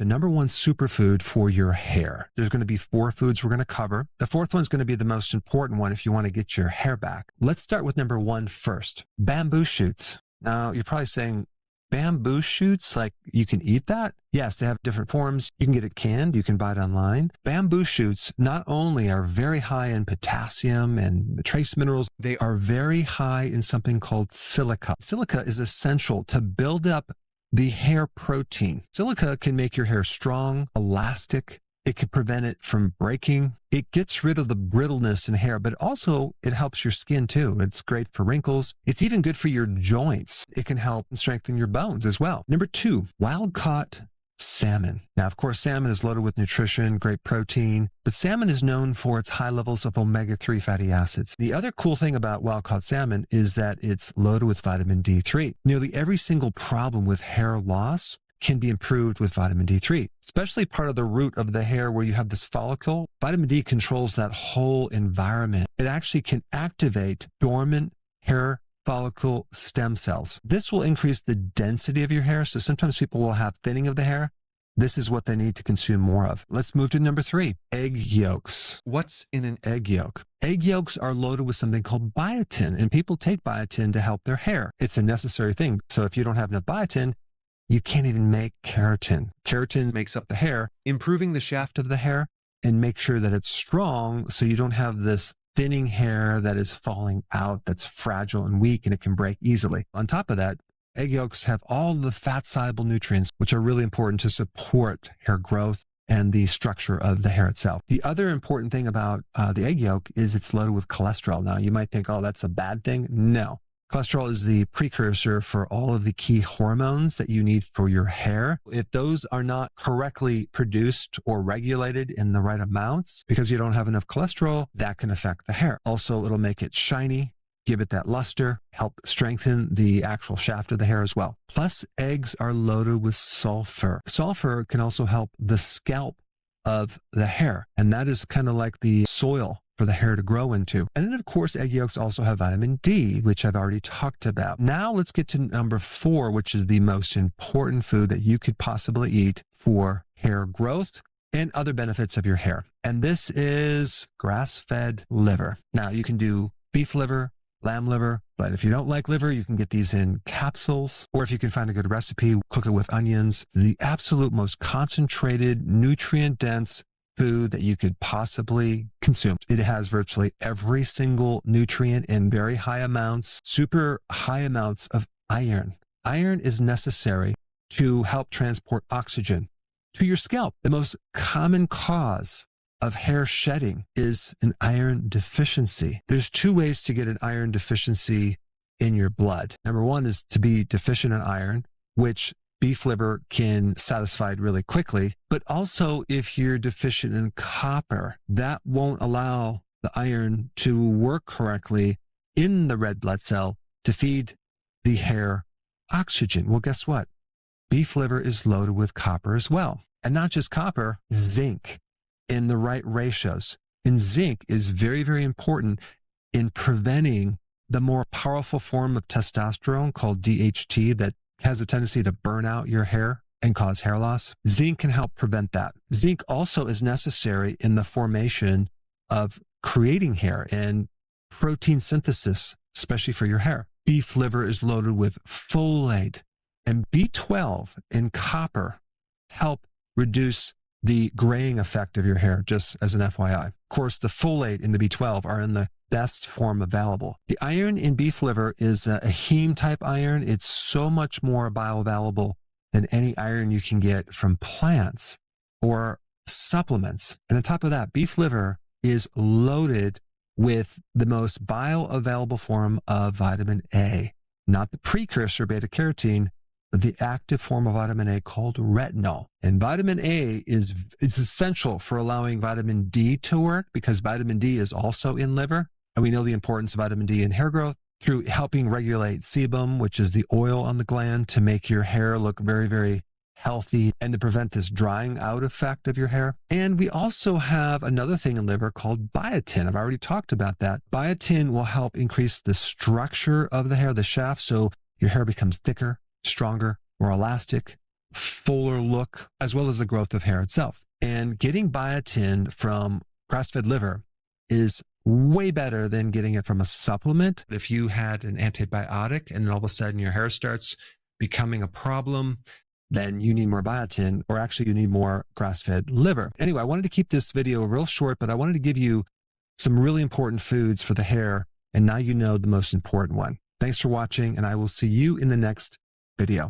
the number one superfood for your hair. There's going to be 4 foods we're going to cover. The 4th one's going to be the most important one if you want to get your hair back. Let's start with number 1 first. Bamboo shoots. Now, you're probably saying, bamboo shoots, like you can eat that? Yes, they have different forms. You can get it canned. You can buy it online. Bamboo shoots not only are very high in potassium and the trace minerals, they are very high in something called silica. Silica is essential to build up the hair protein. Silica can make your hair strong, elastic. It can prevent it from breaking. It gets rid of the brittleness in hair, but also it helps your skin too. It's great for wrinkles. It's even good for your joints. It can help strengthen your bones as well. Number 2, wild-caught salmon. Now, of course, salmon is loaded with nutrition, great protein, but salmon is known for its high levels of omega-3 fatty acids. The other cool thing about wild-caught salmon is that it's loaded with vitamin D3. Nearly every single problem with hair loss can be improved with vitamin D3, especially part of the root of the hair where you have this follicle. Vitamin D controls that whole environment. It actually can activate dormant hair follicle stem cells. This will increase the density of your hair. So sometimes people will have thinning of the hair. This is what they need to consume more of. Let's move to number 3, egg yolks. What's in an egg yolk? Egg yolks are loaded with something called biotin, and people take biotin to help their hair. It's a necessary thing. So if you don't have enough biotin, you can't even make keratin. Keratin makes up the hair, improving the shaft of the hair and make sure that it's strong so you don't have this thinning hair that is falling out, that's fragile and weak, and it can break easily. On top of that, egg yolks have all the fat-soluble nutrients, which are really important to support hair growth and the structure of the hair itself. The other important thing about the egg yolk is it's loaded with cholesterol. Now, you might think, oh, that's a bad thing. No. Cholesterol is the precursor for all of the key hormones that you need for your hair. If those are not correctly produced or regulated in the right amounts, because you don't have enough cholesterol, that can affect the hair. Also, it'll make it shiny, give it that luster, help strengthen the actual shaft of the hair as well. Plus, eggs are loaded with sulfur. Sulfur can also help the scalp of the hair, and that is kind of like the soil for the hair to grow into. And then, of course, egg yolks also have vitamin D, which I've already talked about. Now let's get to number 4, which is the most important food that you could possibly eat for hair growth and other benefits of your hair. And this is grass-fed liver. Now, you can do beef liver, lamb liver, but if you don't like liver, you can get these in capsules, or if you can find a good recipe, cook it with onions. The absolute most concentrated, nutrient-dense food that you could possibly consume. It has virtually every single nutrient in very high amounts, super high amounts of iron. Iron is necessary to help transport oxygen to your scalp. The most common cause of hair shedding is an iron deficiency. There's 2 ways to get an iron deficiency in your blood. Number 1 is to be deficient in iron, which beef liver can satisfy it really quickly. But also, if you're deficient in copper, that won't allow the iron to work correctly in the red blood cell to feed the hair oxygen. Well, guess what? Beef liver is loaded with copper as well. And not just copper, zinc in the right ratios. And zinc is very, very important in preventing the more powerful form of testosterone called DHT that has a tendency to burn out your hair and cause hair loss. Zinc can help prevent that. Zinc also is necessary in the formation of creating hair and protein synthesis, especially for your hair. Beef liver is loaded with folate, and B12 and copper help reduce the graying effect of your hair, just as an FYI. Of course, the folate and the B12 are in the best form available. The iron in beef liver is a heme type iron. It's so much more bioavailable than any iron you can get from plants or supplements. And on top of that, beef liver is loaded with the most bioavailable form of vitamin A, not the precursor beta carotene, but the active form of vitamin A called retinol. And vitamin A is essential for allowing vitamin D to work, because vitamin D is also in liver. And we know the importance of vitamin D in hair growth through helping regulate sebum, which is the oil on the gland, to make your hair look very, very healthy and to prevent this drying out effect of your hair. And we also have another thing in liver called biotin. I've already talked about that. Biotin will help increase the structure of the hair, the shaft, so your hair becomes thicker, stronger, more elastic, fuller look, as well as the growth of hair itself. And getting biotin from grass-fed liver is way better than getting it from a supplement. If you had an antibiotic and then all of a sudden your hair starts becoming a problem, then you need more biotin, or actually you need more grass-fed liver. Anyway, I wanted to keep this video real short, but I wanted to give you some really important foods for the hair, and now you know the most important one. Thanks for watching, and I will see you in the next video.